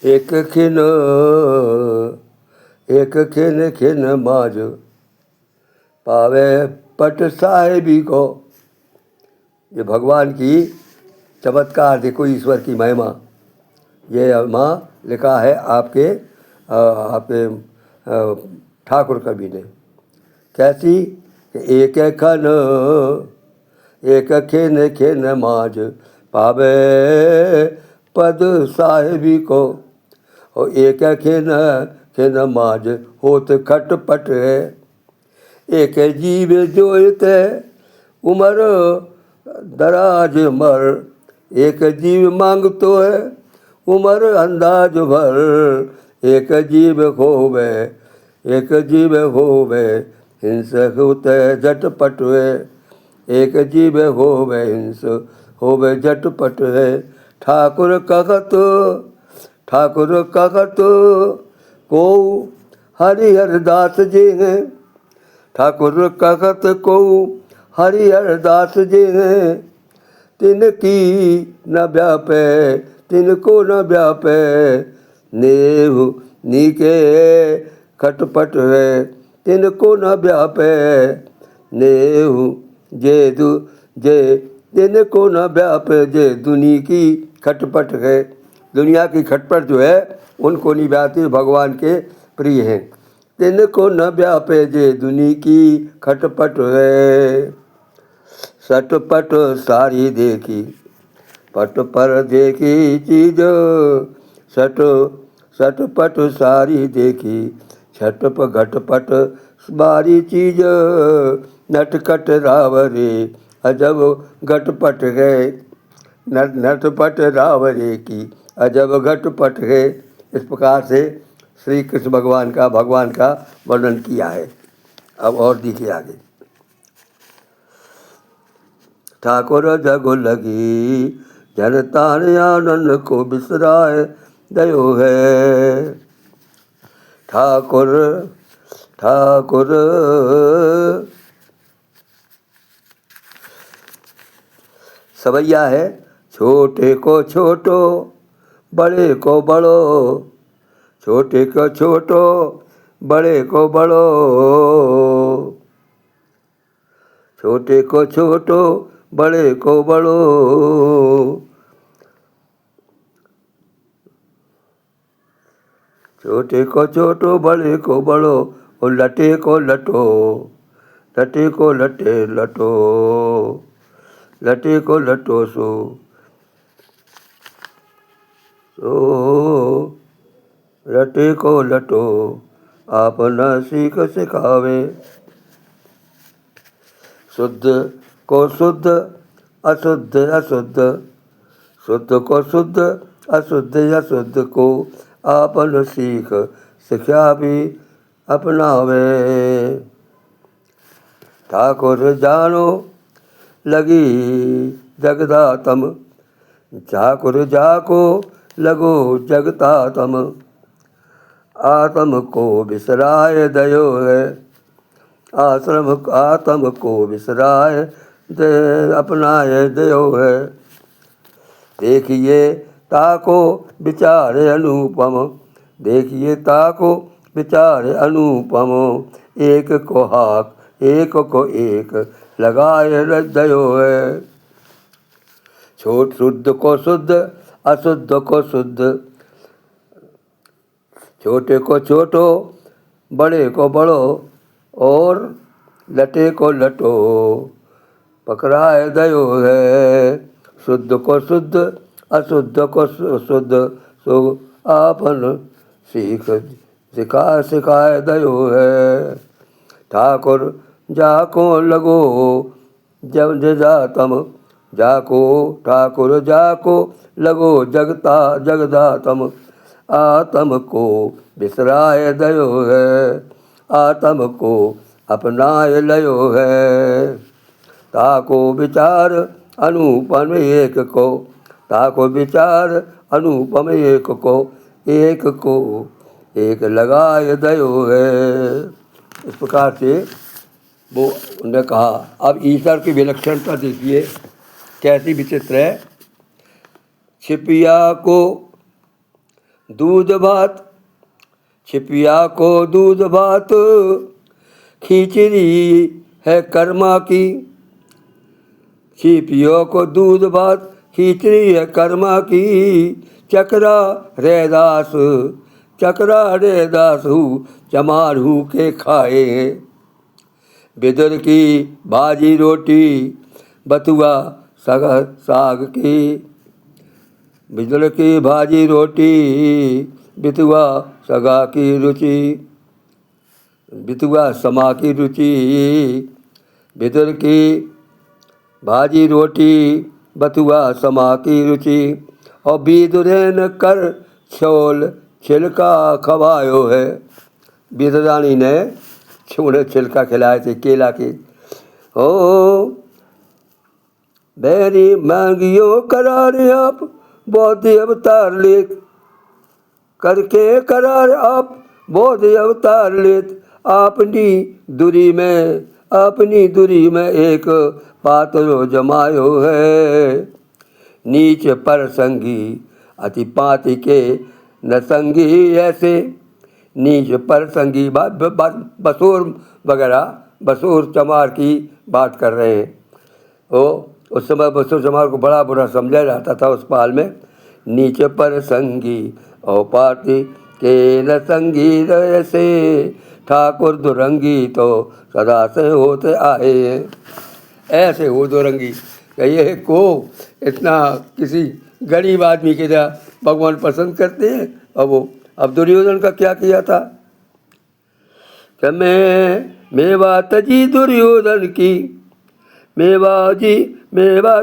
एक खिन खिन माज पावे पट साहेबी को। ये भगवान की चमत्कार देखो, ईश्वर की महिमा। ये माँ लिखा है आपके ठाकुर कवि ने। कैसी? एक खिन खिन माज पावे पद साहेबी को। और एक खिन खिन माज होत खटपट है। एक जीव जोयते उमर दराज मर। एक जीव मांगतो है उमर अंदाज भर। एक जीव होवे हिंस होते झटपट है। एक जीव होवे हिंस होवे झटपट है। ठाकुर कखत को हरिहर दास जी हैं। ठाकुर कखत को हरिहर दास जी हैं। तिनकी न व्यापे तिनको न व्यापे। नेह नीके खटपट है तिनको न व्यापे। नेह जे तिनको न व्यापे। जे दुनिया की खटपट है, दुनिया की खटपट जो है उनको नहीं व्यापती, भगवान के प्रिय हैं। तिनको न व्यापे जे दुनिया की खटपट है। सटपट सारी देखी पट पर देखी चीज। सटपट सारी देखी छटप घटपट बारी चीज। नटखट रावरे अजब घटपट गए। नटपट रावरे की अजब घटपट है। इस प्रकार से श्री कृष्ण भगवान का वर्णन किया है। अब और देखिए आगे। ठाकुर जग लगी जनतान आनंद को बिसराए दयो है। ठाकुर सवैया है। छोटे को छोटो बड़े को बड़ो। छोटे को छोटो बड़े को बड़ो। छोटे को छोटो बड़े को बड़ो। छोटे को छोटो बड़े को बड़ो। और लटे को लटो लटे को लटे लटो। लटे को लटो सो लटे को लटो आप न सीख सिखावे। शुद्ध को शुद्ध अशुद्ध अशुद्ध। शुद्ध को शुद्ध अशुद्ध अशुद्ध को आपन सीख सिखा भी अपनावे। ठाकुर जानो लगी जगदातम। ठाकुर जाको लगो जगतातम। आत्म को बिसराए दयो है। आत्म को बिसराए अपनाए दयो है। देखिए ताको विचारे अनुपम। देखिए ताको विचारे अनुपम। एक को हाक एक को एक लगाए दयो है। शुद्ध को शुद्ध अशुद्ध को शुद्ध। छोटे को छोटो बड़े को बड़ो। और लटे को लटो पकड़ाए दयो है। शुद्ध को शुद्ध अशुद्ध को शुद्ध सो आपन सीख सिखाए दयो है। ठाकुर जाको लगो जब जजातम। जाको ठाकुर जाको लगो जगदातम। आत्म को बिसराए दयो है। आत्म को अपनाए लयो है। ताको विचार अनुपम एक को। ताको विचार अनुपम एक को। एक लगाए दयो है। इस प्रकार से वो उन्होंने कहा। अब ईश्वर की विलक्षणता देखिए कैसी विचित्र है। छिपिया को दूध भात, छिपिया को दूध भात, खिचड़ी है कर्मा की। छिपियों को दूध भात, खिचड़ी है कर्मा की। चकरा रैदास, चकरा रैदास हूँ, चमार हूँ के खाए। बिदर की भाजी रोटी, बथुआ साग की। बिदर की भाजी रोटी, बिथुआ सगा की रुचि। बिथुआ समा की रुचि। बिदर की भाजी रोटी, बथुआ समा की रुचि। और बिदुरन कर छोल छिलका खवायो है। बिदरानी ने उन्हें छिलका खिलाए थे केला के। ओ बैरी मांगियो करार आप, बौद्ध अवतार लेत करके करार आप, बौद्ध अवतार लेत। अपनी दूरी में एक पात्रो जमायो है। नीच पर संगी अति पाति के न संगी ऐसे। नीच पर संगी बसोर वगैरह, बसोर चमार की बात कर रहे हैं। उस समय बसोर चमार को बड़ा बुरा समझा जाता था उस पाल में। नीच पर संगी और पाति के न संगी ऐसे। ठाकुर दुरंगी तो सदा से होते आए हैं। ऐसे हो दुरंगी, ये को इतना किसी गरीब आदमी की तरह भगवान पसंद करते हैं। अब दुर्योधन का क्या किया था कि मेवा तजी दुर्योधन की, मेवा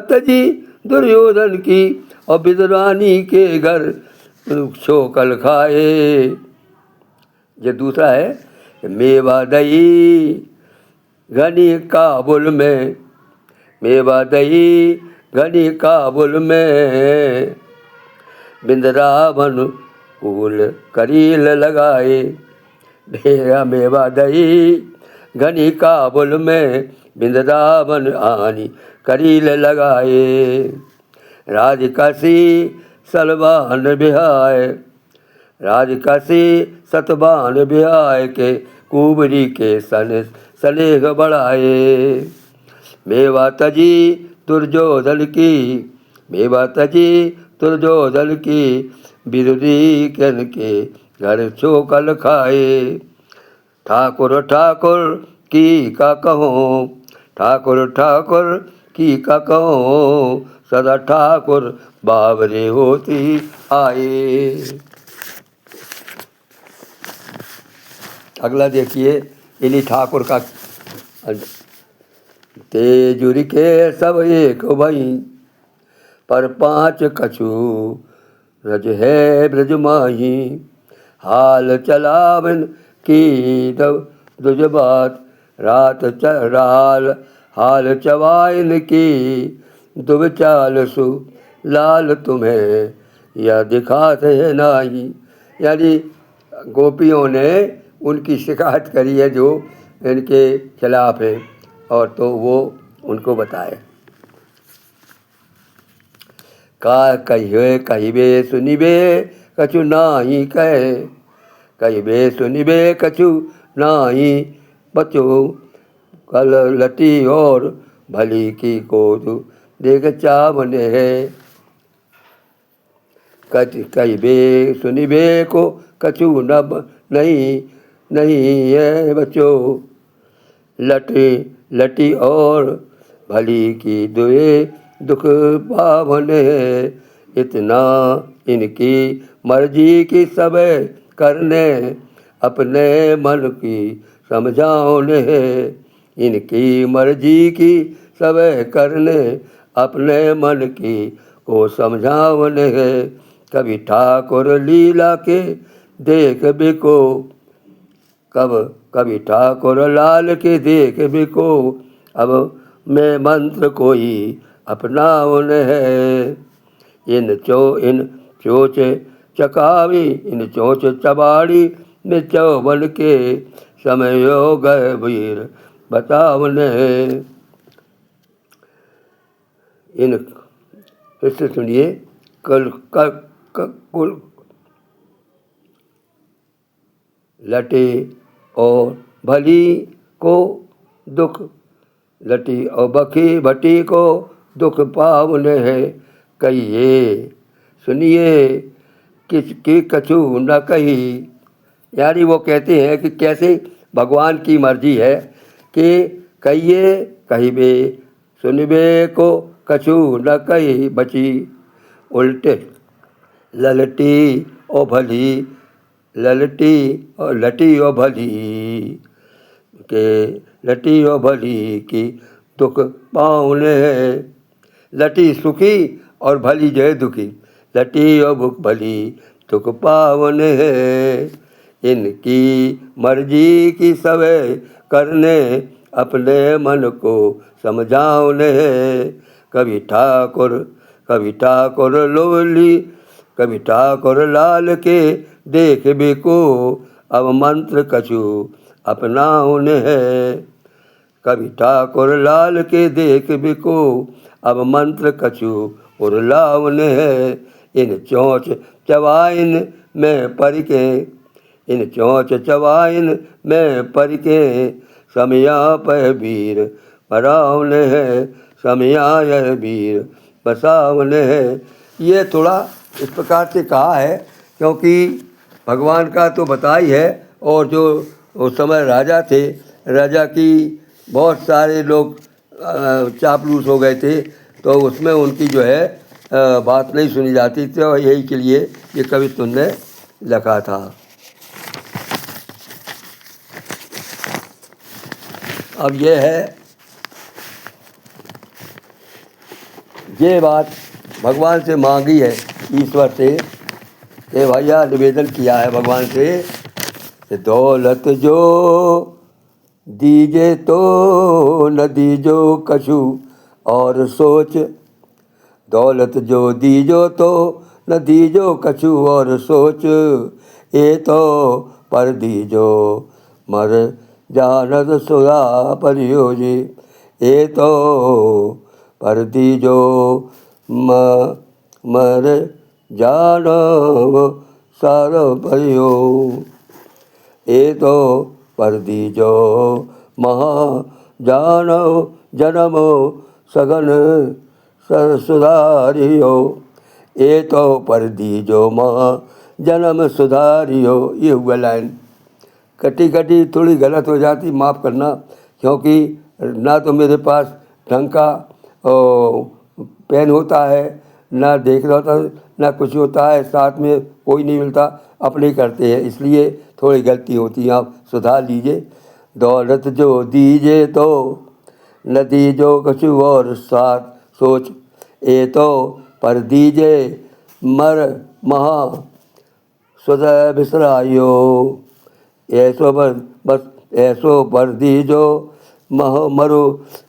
तजी दुर्योधन की। और विदुरानी के घर छोकल खाए। ये दूसरा है मेवा दही घनी काबुल में। मेवा दही घनी काबुल में, बिंद्रावन फूल करील लगाए। मेवा दही घनी काबुल में, बिंद्रावन आनी करील लगाए। राजकाशी सलवान बिहाय, राजकाशी सतबान बिहाय के। कुबरी के सनेह बढ़ाए। मेवा तजी दुर्योधन की, मेवा तजी दुर्योधन की। विरोधी कन के घर छोकल खाए। ठाकुर ठाकुर की का कहो, ठाकुर ठाकुर की का कहो। सदा ठाकुर बावरे होती आए। अगला देखिए इन्हीं ठाकुर का। तेजुरी के सब एक भई, पर पाँच कछु रज है ब्रज माही। हाल चलावन की दुज बात, हाल चवाइन की दुब चाल सु। लाल तुम्हें यह दिखाते है नाही। यानी गोपियों ने उनकी शिकायत करी है जो इनके खिलाफ है, और तो वो उनको बताए। का कहिबे सुनिबे कछु नाही कहे, कहिबे सुनिबे कछु नाही बचो। कल लटी और भली की को देख चावने है। कहिबे सुनिबे को कछु नहीं है बचो। लटी और भली की दुए दुख पावन है। इतना इनकी मर्जी की सब करने, अपने मन की समझाओने है। इनकी मर्जी की सब करने, अपने मन की को समझाओने है। कभी ठाकुर लीला के देख बिको, कभी ठाकुर लाल के देख बिको। अब मैं मंत्र कोई अपनाउन है। इन चोच चकावी, इन चोच चबाड़ी में चौवन के समयो गए वीर बतावन है। इन फिर से सुनिए। कुल लटे और भली को दुख, लटी और बखी भटी को दुख पावने है। कहिए सुनिए किसकी कछु न कही। यानी वो कहते हैं कि कैसे भगवान की मर्जी है कि कहिए कहिबे सुनबे को कछु न कही बची। उल्टे ललटी ओ भली, ललटी और लटी ओ भली के लटी ओ भली की दुख पाउने है। लटी सुखी और भली जय दुखी, लटी और भुख भली दुख पावने है। इनकी मर्जी की सवे करने अपने मन को समझाओने है। कभी ठाकुर लोली, कभी ठाकुर लाल के देख बिको, अब मंत्र कछु अपनाओने है। कभी ठाकुर लाल के देख बिको, अब मंत्र कछु उरलावने है। इन चोंच चवाइन में परिके, इन चोंच चवाइन में परिके, समया पह वीर बरावने है। समया यह वीर बसावने है। ये थोड़ा इस प्रकार से कहा है क्योंकि भगवान का तो बता ही है, और जो उस समय राजा थे, राजा की बहुत सारे लोग चापलूस हो गए थे, तो उसमें उनकी जो है बात नहीं सुनी जाती थी, और यही के लिए ये कवित्व उनने लिखा था। अब ये है, ये बात भगवान से मांगी है, ईश्वर से कि भैया निवेदन किया है भगवान से कि दौलत जो दीजे तो न दीजो कछु और सोच। दौलत जो दीजो तो न दीजो कछु और सोच। ये तो पर दीजो मर जानत सुधा परियोजी। ये तो पर दीजो मर जानो सारो परियो। ये तो पर दीजो महा जानो जन्मो सगन सुधारियो। ये तो पर दीजो महा जन्म सुधारियो। ये हुआ लाइन, कटी कटी थोड़ी गलत हो जाती, माफ़ करना, क्योंकि ना तो मेरे पास ढंग का पेन होता है, ना देख रहा होता, ना कुछ होता है, साथ में कोई नहीं मिलता, अपने करते हैं, इसलिए थोड़ी गलती होती है, आप सुधार लीजिए। दौलत जो दीजे तो न दीजो कछु और साथ सोच। ये तो पर दीजे मर महा सदा बिसरायो। ऐसो बस ऐसो पर दीजो मरो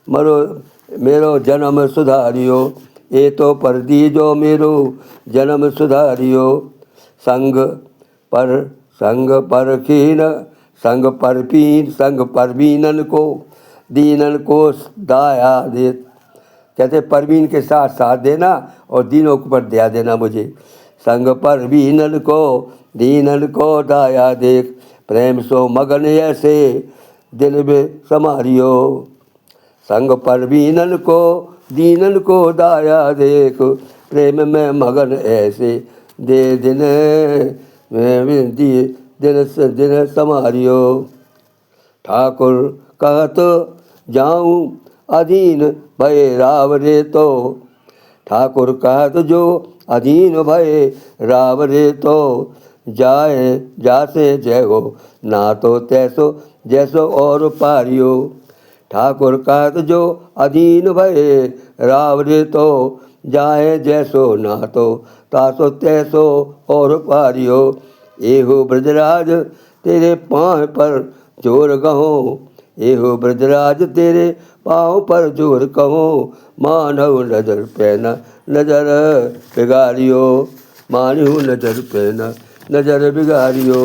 मरो मेरो जन्म सुधारियो। ये तो पर दीजो मेरो जन्म सुधारियो। संग पर खीन संग परवीनन को दीनन को दाया दे। कहते परवीन के साथ साथ देना और दीनों पर दया देना मुझे। संग परवीनन को दीनन को दाया देख। प्रेम सो मगन ऐसे दिल में समारियो। संग परवीनन को दीनन को दाया देख। प्रेम में मगन ऐसे दे दिन दिन समारियो। ठाकुर कहत जाऊं अधीन भय रावरे तो। ठाकुर कहत जो अधीन भय रावरे तो। जाए जासे जय हो ना तो तैसो जैसो और पारियो। ठाकुर कहत जो अधीन भय रावरे तो। जाए जैसो ना तो तासो तैसो और पारियो। एहो ब्रजराज तेरे पाँव पर जोर गहो। एहो ब्रजराज तेरे पाँव पर जोर कहो। मानव नजर पैना नजर बिगाड़ियो। मानव नजर पैना नजर बिगाड़ियो।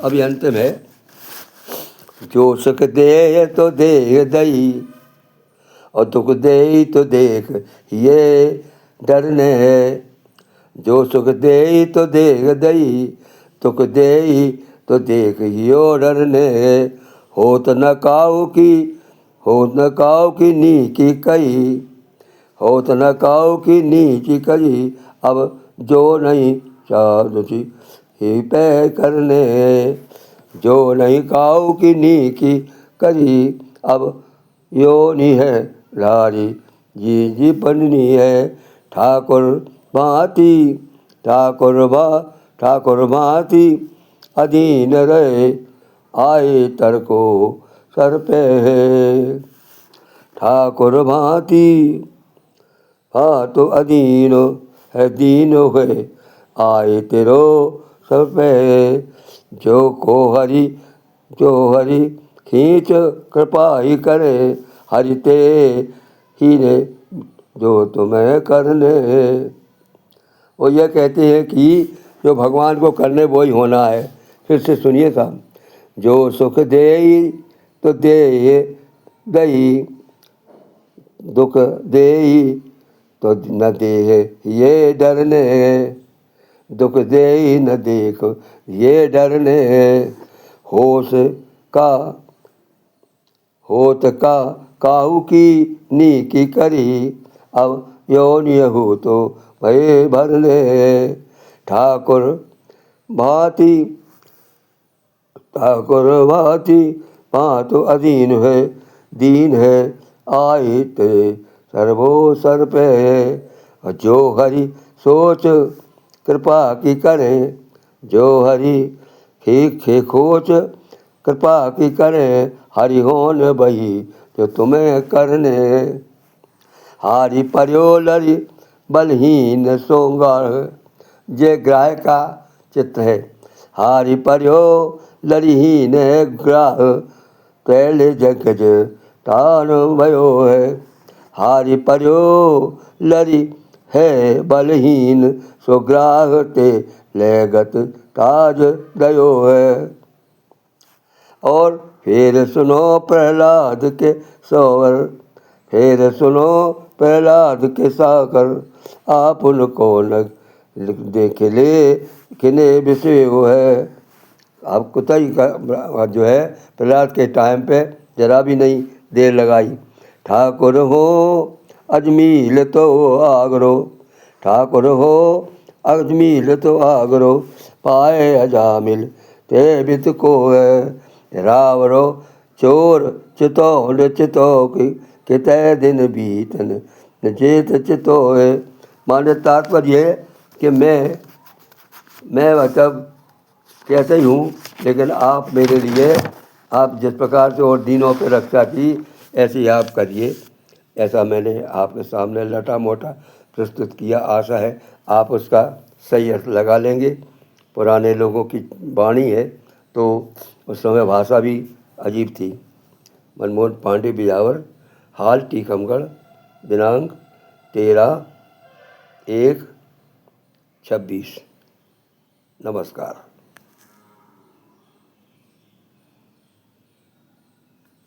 अभी अंत में जो सुख दे तो दे दई और दुख दे तो देख ये डरने है। जो सुख दे तो दे दई दुख दे तो देख यो डरने। होत न काऊ की नीकी कही, होत न काऊ की नीची कही, अब जो नहीं चादुची ही पै करने। जो नहीं काऊ की नीकी करी, अब योनि है लारी जी बननी है। ठाकुर भांति अधीन रहे, आए तरको सर पे है। ठाकुर भांति हाँ तो अधीन है, दीन हुए आए तेरो सर पे। जो हरि खींच कृपा ही करे, हरि ते ही ने जो तुम्हें करने। वो यह कहते हैं कि जो भगवान को करने वो ही होना है। फिर से सुनिए साहब। जो सुख देई तो दे दई, दुख देई तो न दे ये डरने। दुख देई न देख ये डरने। होत का काहू की नीकी करी, अब योनि हो तो भय भरने। ठाकुर भांति पांतु अधीन है, दीन है आए ते सर्वो सर पे। जो हरि सोच कृपा की करें, जो हरि खे खोच कृपा की करें, हरि होन बही जो तुम्हें करने। हारि पर्यो लरि बलहीन सोंगार, जे ग्राह का चित्त है। हारि पर्यो लरिहीन ग्राह, पहले जगज तान भयो है। हारि पर्यो लरि है बलहीन, सो ग्राह ते लगत ताज दयो है। और फिर सुनो प्रहलाद के सोवर, फिर सुनो प्रहलाद के साकर, आप उनको न देख ले किने विषय है। अब कुतई का जो है प्रहलाद के टाइम पे जरा भी नहीं देर लगाई। ठाकुर हो अजमील तो आगरो, ठाकुर हो अजमील तो आगरो, पाए अजामिल ते बित को है। रावरो चोर चितौड़ चितौकी, कितने दिन बीतन जेत चितोए। माने तात्पर्य है कि मैं मतलब कैसे ही हूँ, लेकिन आप मेरे लिए, आप जिस प्रकार से और दीनों पे रक्षा की ऐसे ही आप करिए। ऐसा मैंने आपके सामने लटा मोटा प्रस्तुत किया। आशा है आप उसका सही अर्थ लगा लेंगे। पुराने लोगों की वाणी है तो उस समय भाषा भी अजीब थी। मनमोहन पांडे बिजावर, हाल टीकमगढ़, दिनांक 13/1/26। नमस्कार।